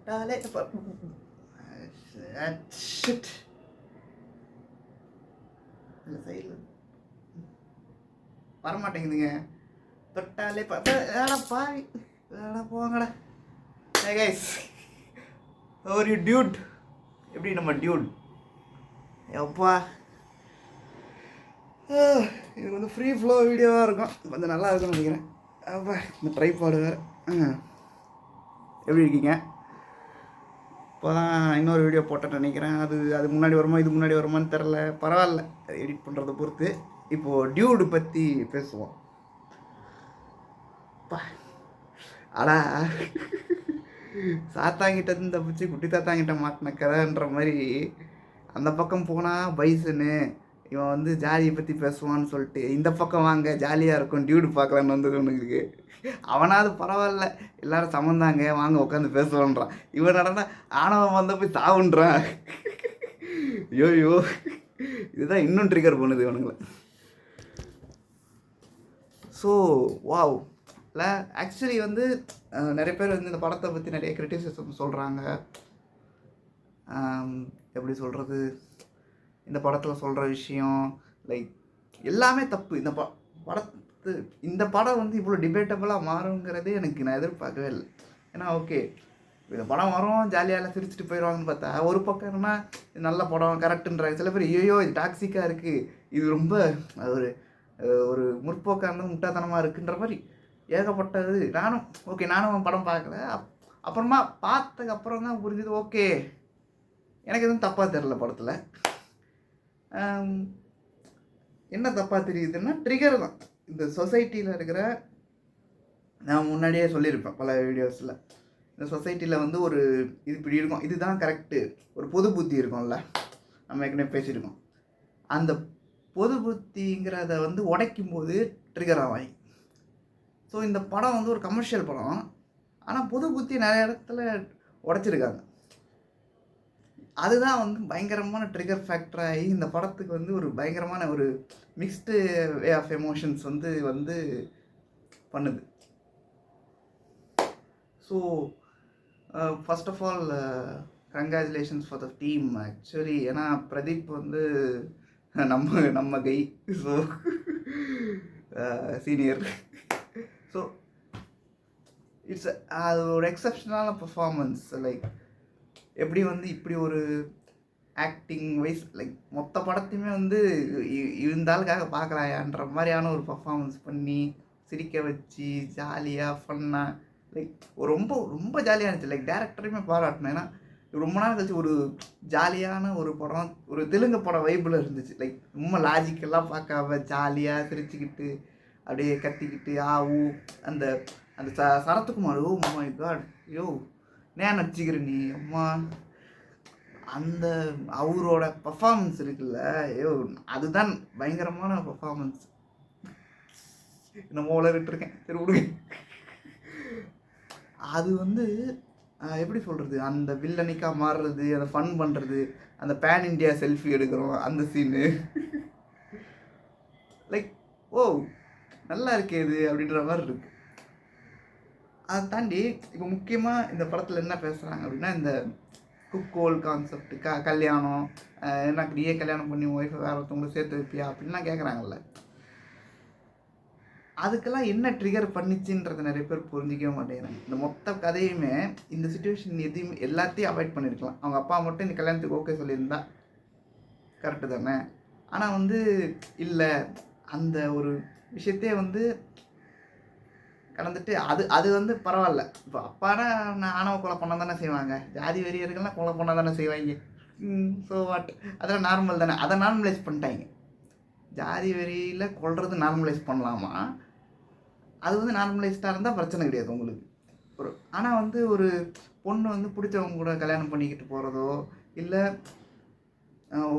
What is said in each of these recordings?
தொட்டாலே சைடில் வரமாட்டேங்குதுங்க. தொட்டாலே பாவி போங்கடா. ஹே கைஸ், ஒரு டியூட் எப்படி நம்ம டியூட் எப்பா இது வந்து ஃப்ரீ ஃப்ளோ வீடியோவாக இருக்கும், கொஞ்சம் நல்லா இருக்கும்னு நினைக்கிறேன். அப்பா இந்த ட்ரைபாடு வேறு. எப்படி இருக்கீங்க? இப்போ தான் இன்னொரு வீடியோ போட்டேன்னு நினைக்கிறேன். அது முன்னாடி வருமா இது முன்னாடி வருமானு தெரில, பரவாயில்ல, அது எடிட் பண்ணுறதை பொறுத்து. இப்போது டியூடு பற்றி பேசுவோம். அடா சாத்தாங்கிட்ட தப்பிச்சு குட்டி தாத்தாங்கிட்ட மாட்டின கதைன்ற மாதிரி அந்த பக்கம் போனால் பைசனு இவன் வந்து ஜாலியை பற்றி பேசுவான்னு சொல்லிட்டு இந்த பக்கம் வாங்க ஜாலியாக இருக்கும் டியூடு பார்க்கலான்னு வந்தது ஒன்று இருக்குது. அவனாவது பரவாயில்ல, எல்லாரும் சமந்தாங்க வாங்க உட்காந்து பேசுவான்றான். இவன் நடந்தா ஆணவம் வந்த போய் தாவுன்றான். ஐயோ இதுதான் இன்னும் ட்ரிகர் பண்ணுது இவனுங்களை. ஸோ வாவ் இல்லை, ஆக்சுவலி வந்து நிறைய பேர் வந்து இந்த படத்தை பற்றி நிறைய கிரிட்டிசிசம் சொல்கிறாங்க. எப்படி சொல்கிறது, இந்த படத்தில் சொல்கிற விஷயம் லைக் எல்லாமே தப்பு. இந்த படம் வந்து இவ்வளோ டிபேட்டபுளாக மாறுங்கிறதே நான் எதிர்பார்க்கவே இல்லை. ஏன்னா ஓகே, இந்த படம் வரும் ஜாலியாக சிரிச்சுட்டு போயிடுவாங்கன்னு பார்த்தா, ஒரு பக்கம் என்னன்னா நல்ல படம் கரெக்டுன்றாங்க. சில பேர் ஐயோ இது டாக்ஸிக்காக இருக்குது, இது ரொம்ப ஒரு ஒரு முற்போக்கான முட்டாத்தனமாக இருக்குன்ற மாதிரி ஏகப்பட்டது. நானும் படம் பார்க்கல. அப்புறமா பார்த்ததுக்கு அப்புறம் தான் புரிஞ்சுது, ஓகே எனக்கு எதுவும் தப்பாக தெரில படத்தில். என்ன தப்பாக தெரியுதுன்னா ட்ரிகர் தான். இந்த சொசைட்டியில் இருக்கிற, நான் முன்னாடியே சொல்லியிருப்பேன் பல வீடியோஸில், இந்த சொசைட்டியில் வந்து ஒரு இது இப்படி இருக்கும், இதுதான் கரெக்டு, ஒரு பொது புத்தி இருக்கும்ல, நம்ம ஏற்கனவே பேசியிருக்கோம். அந்த பொது புத்திங்கிறத வந்து உடைக்கும் போது ட்ரிகர் ஆவாங்க. ஸோ இந்த படம் வந்து ஒரு கமர்ஷியல் படம், ஆனால் பொது புத்தி நிறைய இடத்துல உடைச்சிருக்காங்க. அதுதான் வந்து பயங்கரமான ட்ரிகர் ஃபேக்டர் ஆகி இந்த படத்துக்கு வந்து ஒரு பயங்கரமான ஒரு மிக்ஸ்டு வே ஆஃப் எமோஷன்ஸ் வந்து பண்ணுது. So first of all congratulations for the team actually. ஏன்னா பிரதீப் வந்து நம்ம கை, ஸோ சீனியர். ஸோ அது ஒரு எக்ஸப்ஷனான பர்ஃபார்மன்ஸ். லைக் எப்படி வந்து இப்படி ஒரு ஆக்டிங் வைஸ் லைக் மொத்த படத்தையுமே வந்து இருந்தாலுக்காக பார்க்கலாயான்ற மாதிரியான ஒரு பர்ஃபார்மன்ஸ் பண்ணி சிரிக்க வச்சு ஜாலியாக ஃபன்னாக லைக் ரொம்ப ரொம்ப ஜாலியாக இருந்துச்சு. லைக் டேரக்டரையுமே பாராட்டினேன். ஏன்னா ரொம்ப நாள் கழிச்சு ஒரு ஜாலியான ஒரு படம், ஒரு தெலுங்கு படம் வைப்பில் இருந்துச்சு. லைக் ரொம்ப லாஜிக்கெல்லாம் பார்க்காம ஜாலியாக சிரிச்சுக்கிட்டு அப்படியே கத்திக்கிட்டு அந்த அந்த சரத்குமார், ஓ மை காட், யோ நான் நடிச்சுக்கிறேன் நீ அம்மா, அந்த அவரோட பர்ஃபார்மன்ஸ் இருக்குல்ல, ஐயோ அதுதான் பயங்கரமான பர்ஃபார்மன்ஸ். நம்ம வளர்கிட்டு இருக்கேன், சரி விடுங்க. அது வந்து எப்படி சொல்கிறது, அந்த வில்லனிக்காக மாறுறது, அந்த ஃபன் பண்ணுறது, அந்த பேன் இண்டியா செல்ஃபி எடுக்கிறோம் அந்த சீனு, லைக் ஓ நல்லா இருக்கே இது அப்படின்ற மாதிரி இருக்குது. அதை தாண்டி இப்போ முக்கியமாக இந்த படத்தில் என்ன பேசுகிறாங்க அப்படின்னா, இந்த குக்கோல் கான்செப்ட், கல்யாணம், எனக்கு நீயே கல்யாணம் பண்ணி ஒய்ஃபை வேறு ஒருத்தவங்களை சேர்த்து வைப்பியா அப்படின்லாம் கேட்குறாங்கல்ல. அதுக்கெல்லாம் என்ன ட்ரிகர் பண்ணிச்சுன்றதை நிறைய பேர் புரிஞ்சிக்கவே மாட்டேங்கிறாங்க. இந்த மொத்த கதையுமே இந்த சுச்சுவேஷன் எதையுமே எல்லாத்தையும் அவாய்ட் பண்ணியிருக்கலாம். அவங்க அப்பா மட்டும் இந்த கல்யாணத்துக்கு ஓகே சொல்லியிருந்தா கரெக்டு தானே. ஆனால் வந்து இல்லை, அந்த ஒரு விஷயத்தையே வந்து கடந்துட்டு அது வந்து பரவாயில்ல. இப்போ அப்பானா நான் ஆணவ கொலை பண்ண தானே செய்வாங்க, ஜாதி வெறியர்கள்லாம் கொலை பண்ண தானே செய்வாங்க. ஸோ வாட், அதெல்லாம் நார்மல் தானே. அதை நார்மலைஸ் பண்ணிட்டாங்க. ஜாதி வெறியில் கொல்றது நார்மலைஸ் பண்ணலாமா? அது வந்து நார்மலைஸ்டாக இருந்தால் பிரச்சனை கிடையாது உங்களுக்கு. ஆனால் வந்து ஒரு பொண்ணு வந்து பிடிச்சவங்க கூட கல்யாணம் பண்ணிக்கிட்டு போகிறதோ, இல்லை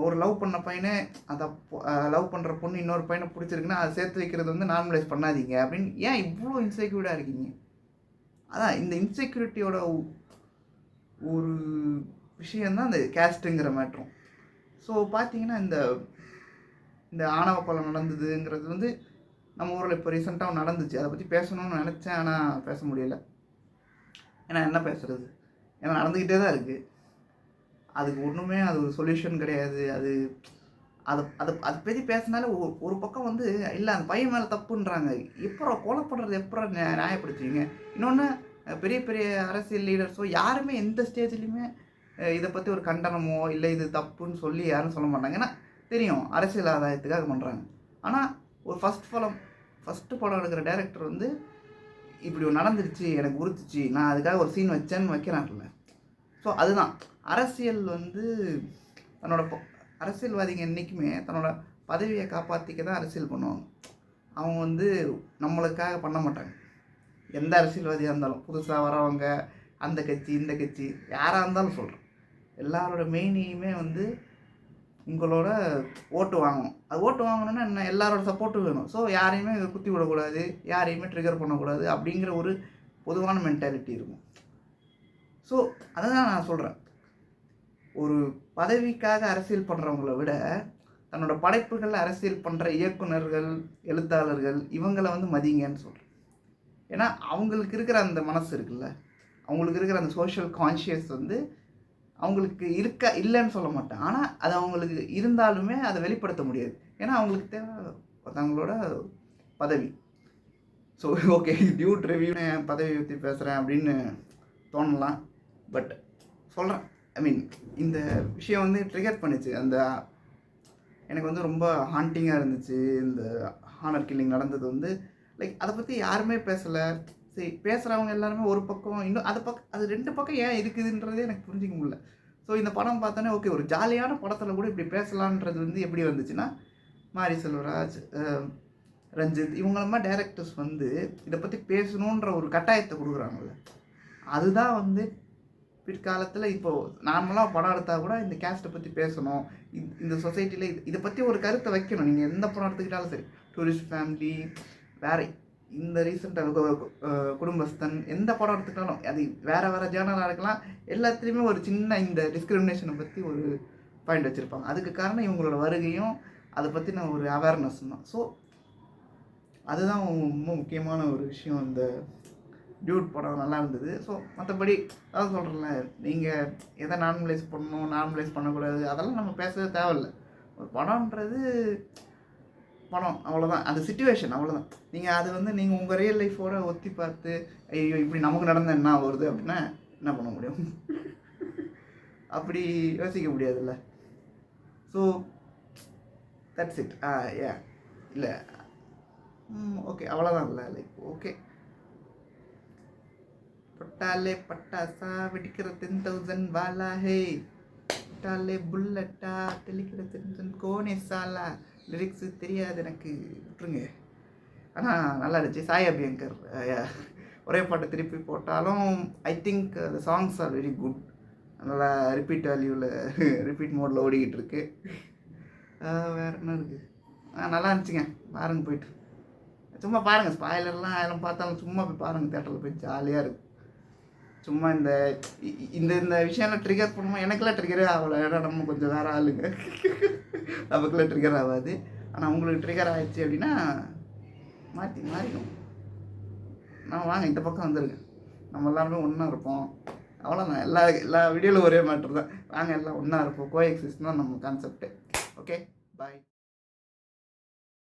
ஒரு லவ் பண்ண பையனை அதை லவ் பண்ணுற பொண்ணு இன்னொரு பையனை பிடிச்சிருக்குன்னா அதை சேர்த்து வைக்கிறது வந்து நார்மலைஸ் பண்ணாதீங்க அப்படின்னு ஏன் இவ்வளோ இன்செக்யூர்டாக இருக்கீங்க? அதான் இந்த இன்செக்யூரிட்டியோட ஒரு விஷயந்தான் இந்த கேஸ்ட்டுங்கிற மேட்ரும். ஸோ பார்த்தீங்கன்னா இந்த ஆணவ கொலை நடந்ததுங்கிறது வந்து நம்ம ஊரில் இப்போ ரீசெண்டாக நடந்துச்சு. அதை பற்றி பேசணும்னு நினச்சேன், ஆனால் பேச முடியலை. ஏன்னா என்ன பேசுகிறது, ஏன்னா நடந்துக்கிட்டே தான் இருக்குது. அதுக்கு ஒன்றுமே அது ஒரு சொல்யூஷன் கிடையாது. அது அதை அதை அதை பற்றி பேசினாலே ஒரு பக்கம் வந்து இல்லை அந்த பையன் மேலே தப்புன்றாங்க. எப்போ கொலை பண்ணுறது எப்போ நியாயப்படுத்துவீங்க? இன்னொன்று பெரிய பெரிய அரசியல் லீடர்ஸோ யாருமே எந்த ஸ்டேஜ்லேயுமே இதை பற்றி ஒரு கண்டனமோ இல்லை இது தப்புன்னு சொல்லி யாரும் சொல்ல மாட்டாங்க. ஏன்னா தெரியும் அரசியல் ஆதாயத்துக்காக பண்ணுறாங்க. ஆனால் ஒரு ஃபஸ்ட்டு படம் எடுக்கிற டைரக்டர் வந்து இப்படி ஒரு நடந்துருச்சு, எனக்கு உறுத்துச்சு, நான் அதுக்காக ஒரு சீன் வச்சேன்னு வைக்கிறாங்கல்ல. ஸோ அதுதான் அரசியல் வந்து அரசியல்வாதிங்க என்றைக்குமே தன்னோட பதவியை காப்பாற்றிக்க தான் அரசியல் பண்ணுவாங்க. அவங்க வந்து நம்மளுக்காக பண்ண மாட்டாங்க. எந்த அரசியல்வாதியாக இருந்தாலும் புதுசாக வரவங்க, அந்த கட்சி இந்த கட்சி யாராக இருந்தாலும் சொல்கிறேன், எல்லாரோட மெயினையுமே வந்து உங்களோட ஓட்டு வாங்கணும். அது ஓட்டு வாங்கணுன்னா என்ன, எல்லாரோட சப்போர்ட்டும் வேணும். ஸோ யாரையுமே குத்தி விடக்கூடாது, யாரையுமே ட்ரிகர் பண்ணக்கூடாது அப்படிங்கிற ஒரு பொதுவான மென்டாலிட்டி இருக்கும். ஸோ அதை தான் நான் சொல்கிறேன், ஒரு பதவிக்காக அரசியல் பண்ணுறவங்கள விட தன்னோட படைப்புகளில் அரசியல் பண்ணுற இயக்குனர்கள், எழுத்தாளர்கள் இவங்களை வந்து மதிங்கன்னு சொல்கிறேன். ஏன்னா அவங்களுக்கு இருக்கிற அந்த மனசு இருக்குல்ல, அவங்களுக்கு இருக்கிற அந்த சோஷியல் கான்ஷியஸ் வந்து அவங்களுக்கு இல்லைன்னு சொல்ல மாட்டேன். ஆனால் அது அவங்களுக்கு இருந்தாலுமே அதை வெளிப்படுத்த முடியாது. ஏன்னா அவங்களுக்கு தேவை தங்களோட பதவி. ஸோ ஓகே, டியூட் ரிவ்யூ பதவி பற்றி பேசுகிறேன் அப்படின்னு தோணலாம். பட் சொல்கிறேன், ஐ மீன் இந்த விஷயம் வந்து ட்ரிகர் பண்ணிச்சு. எனக்கு வந்து ரொம்ப ஹாண்டிங்காக இருந்துச்சு. இந்த ஹானர் கில்லிங் நடந்தது வந்து லைக் அதை பற்றி யாருமே பேசலை. சரி, பேசுகிறவங்க எல்லாருமே ஒரு பக்கம், இன்னும் அது 2 பக்கம் ஏன் இருக்குதுன்றதே எனக்கு புரிஞ்சிக்க முடியல. ஸோ இந்த படம் பார்த்தோன்னே ஓகே, ஒரு ஜாலியான படத்தில் கூட இப்படி பேசலான்றது வந்து எப்படி வந்துச்சுன்னா, மாரி செல்வராஜ், ரஞ்சித் இவங்களமா டைரக்டர்ஸ் வந்து இதை பற்றி பேசணுன்ற ஒரு கட்டாயத்தை கொடுக்குறாங்கல்ல. அதுதான் வந்து பிற்காலத்தில் இப்போது நார்மலாக படம் எடுத்தால் கூட இந்த கேஸ்ட்டை பற்றி பேசணும், இந்த சொசைட்டியில் இதை பற்றி ஒரு கருத்தை வைக்கணும். நீங்கள் எந்த படம் எடுத்துக்கிட்டாலும் சரி, டூரிஸ்ட் ஃபேமிலி, வேறு இந்த ரீசெண்டாக குடும்பஸ்தன், எந்த படம் எடுத்துக்கிட்டாலும் அது வேறு ஜேனராக இருக்கலாம், எல்லாத்துலேயுமே ஒரு சின்ன இந்த டிஸ்கிரிமினேஷனை பற்றி ஒரு பாயிண்ட் வச்சுருப்பாங்க. அதுக்கு காரணம் இவங்களோட வருகையும் அதை பற்றின ஒரு அவேர்னஸ் தான். ஸோ அதுதான் ரொம்ப முக்கியமான ஒரு விஷயம். இந்த டியூட் படம் நல்லா இருந்தது. ஸோ மற்றபடி அதான் சொல்கிறேன்ல, நீங்கள் எதை நார்மலைஸ் பண்ணணும், நார்மலைஸ் பண்ணக்கூடாது, அதெல்லாம் நம்ம பேசவே தேவையில்லை. ஒரு படம்ன்றது படம், அவ்வளோதான். அந்த சிச்சுவேஷன் அவ்வளோதான். நீங்கள் அது வந்து நீங்கள் உங்கள் ரியல் லைஃபோட ஒத்தி பார்த்து ஐயோ இப்படி நமக்கு நடந்தால் என்ன வருது அப்படின்னா என்ன பண்ண முடியும்? அப்படி யோசிக்க முடியாதுல்ல. So that's it. ஏ இல்லை, ஓகே, அவ்வளோதான். இல்லை லைக் ஓகே, பட்டாலே பட்டாசா வெடிக்கிற 10,000 வாலா ஹே, பட்டாலே புல்லட்டா தெளிக்கிற 10,000 கோனே சாலா. லிரிக்ஸு தெரியாது எனக்கு, விட்டுருங்க. ஆனால் நல்லா இருந்துச்சு. சாய் அபியங்கர் ஒரே பாட்டு திருப்பி போட்டாலும் I think the songs are very good. நல்லா ரிப்பீட் மோடில் ஓடிக்கிட்டு இருக்கு. வேறு என்ன இருக்குது, நல்லா இருந்துச்சுங்க. பாருங்கள், போயிட்டு சும்மா பாருங்கள். ஸ்பாய்லர்லாம் அதெல்லாம் பார்த்தாலும் சும்மா போய் பாருங்கள், தேட்டரில் போய் ஜாலியாக இருக்குது. சும்மா இந்த இந்த விஷயம்லாம் ட்ரிகர் பண்ணுவோம். எனக்குலாம் ட்ரிகரே ஆகலை, ஏன்னா நம்ம கொஞ்சம் வேறு ஆளுங்க, நமக்குலாம் ட்ரிகர் ஆகாது. ஆனால் உங்களுக்கு ட்ரிகர் ஆகிடுச்சு அப்படின்னா மாறிடும். நான் வாங்க இந்த பக்கம் வந்துடுங்க, நம்ம எல்லாருமே ஒன்றா இருப்போம். அவ்வளோதான். எல்லா வீடியோவில் ஒரே மேட்ரு தான். வாங்க எல்லாம் ஒன்றா இருப்போம். கோ எக்ஸிஸ்ட் தான் நம்ம கான்செப்ட்டு. ஓகே, பாய்.